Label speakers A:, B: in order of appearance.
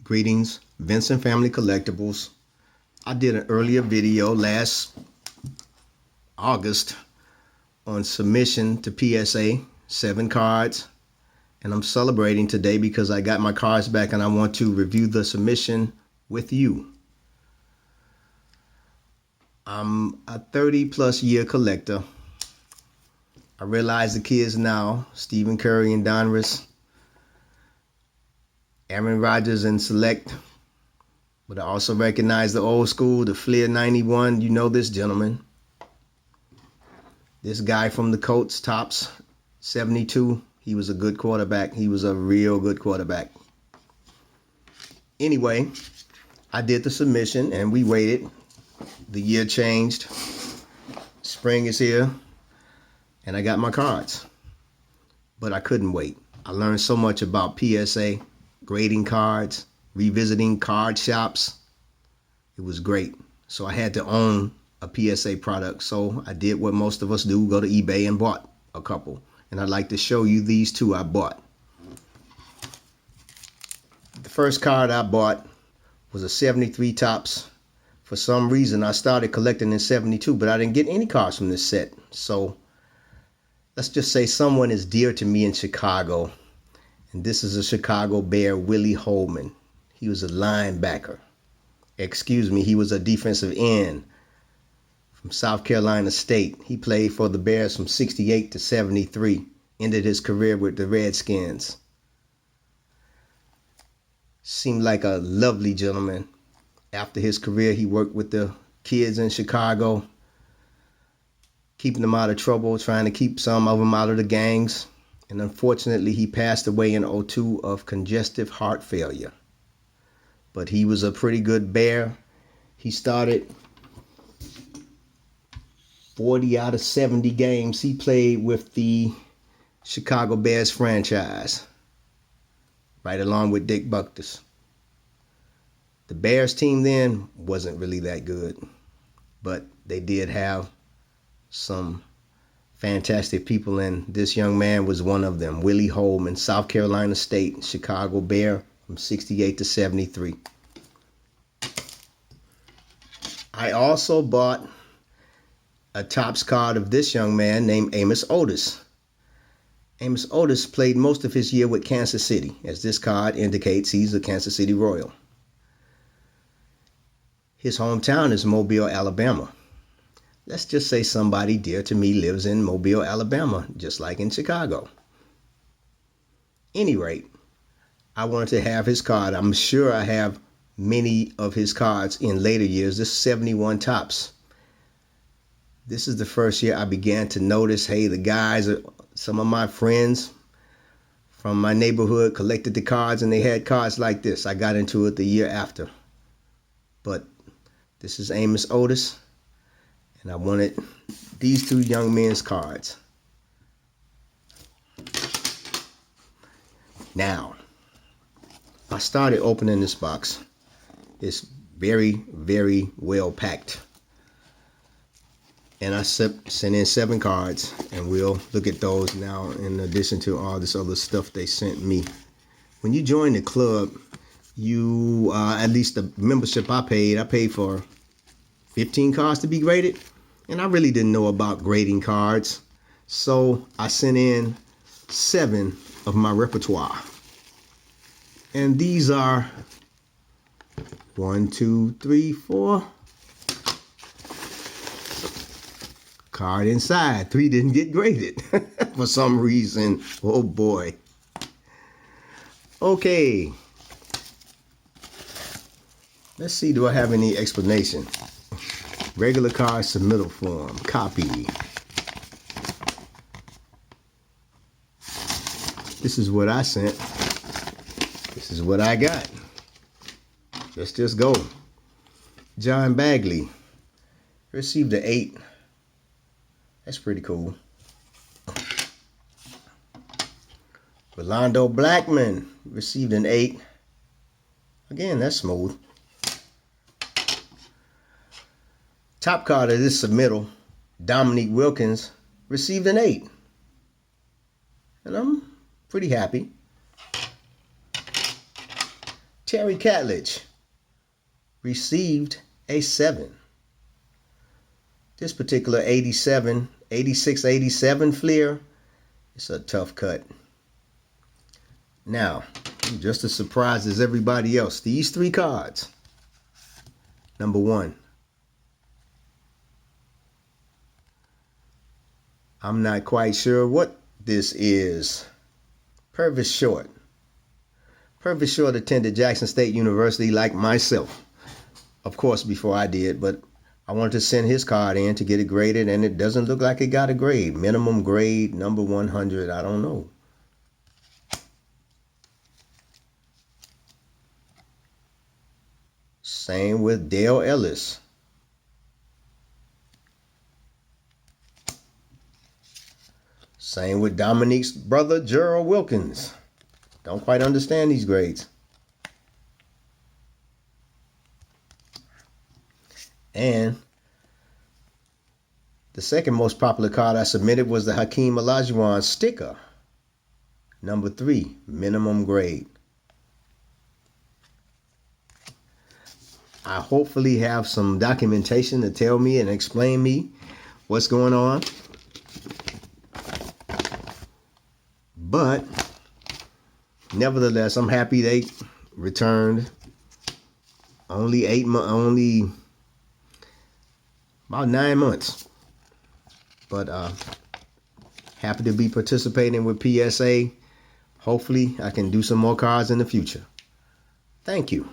A: Greetings, Vincent Family Collectibles. I did an earlier video last August on submission to PSA, 7 cards. And I'm celebrating today because I got my cards back and I want to review the submission with you. I'm a 30+ year collector. I realize the kids now, Stephen Curry and Donruss, Aaron Rodgers and Select, but I also recognize the old school, the Fleer 91. You know this gentleman. This guy from the Colts, Topps 72. He was a good quarterback. He was a real good quarterback. Anyway, I did the submission and we waited. The year changed. Spring is here. And I got my cards. But I couldn't wait. I learned so much about PSA, grading cards, revisiting card shops. It was great. So I had to own a PSA product. So I did what most of us do, go to eBay and bought a couple. And I'd like to show you these two I bought. The first card I bought was a 73 Topps. For some reason, I started collecting in 72, but I didn't get any cards from this set. So let's just say someone is dear to me in Chicago. And this is a Chicago Bear, Willie Holman. He was a linebacker. Excuse me, he was a defensive end from South Carolina State. He played for the Bears from 68 to 73. Ended his career with the Redskins. Seemed like a lovely gentleman. After his career, he worked with the kids in Chicago, keeping them out of trouble, trying to keep some of them out of the gangs. And unfortunately, he passed away in '02 of congestive heart failure. But he was a pretty good Bear. He started 40 out of 70 games he played with the Chicago Bears franchise, right along with Dick Butkus. The Bears team then wasn't really that good, but they did have some fantastic people, and this young man was one of them. Willie Holman, South Carolina State, Chicago Bear from 68 to 73. I also bought a Topps card of this young man named Amos Otis. Amos Otis played most of his year with Kansas City. As this card indicates, he's a Kansas City Royal. His hometown is Mobile, Alabama. Let's just say somebody dear to me lives in Mobile, Alabama, just like in Chicago. Any rate, I wanted to have his card. I'm sure I have many of his cards in later years. This 71 Topps. This is the first year I began to notice, hey, the guys, some of my friends from my neighborhood collected the cards and they had cards like this. I got into it the year after. But this is Amos Otis. And I wanted these two young men's cards. Now, I started opening this box. It's very, very well packed. And I sent in 7 cards, and we'll look at those now in addition to all this other stuff they sent me. When you join the club, you, at least the membership I paid for 15 cards to be graded. And I really didn't know about grading cards. So I sent in 7 of my repertoire. And these are 1, 2, 3, 4. Card inside. 3 didn't get graded for some reason. Oh boy. Okay. Let's see, do I have any explanation? Regular card submittal form. Copy. This is what I sent. This is what I got. Let's just go. John Bagley received an 8. That's pretty cool. Rolando Blackman received an 8. Again, that's smooth. Top card of this submittal, Dominique Wilkins, received an 8. And I'm pretty happy. Terry Catledge received a 7. This particular 86-87 Fleer, it's a tough cut. Now, I'm just as surprised as everybody else. These 3 cards. Number 1. I'm not quite sure what this is. Purvis Short. Purvis Short attended Jackson State University like myself. Of course, before I did, but I wanted to send his card in to get it graded, and it doesn't look like it got a grade. Minimum grade, number 100, I don't know. Same with Dale Ellis. Same with Dominique's brother, Gerald Wilkins. Don't quite understand these grades. And the second most popular card I submitted was the Hakeem Olajuwon sticker. Number 3, minimum grade. I hopefully have some documentation to tell me and explain me what's going on. But nevertheless, I'm happy they returned. Only about 9 months. But happy to be participating with PSA. Hopefully I can do some more cards in the future. Thank you.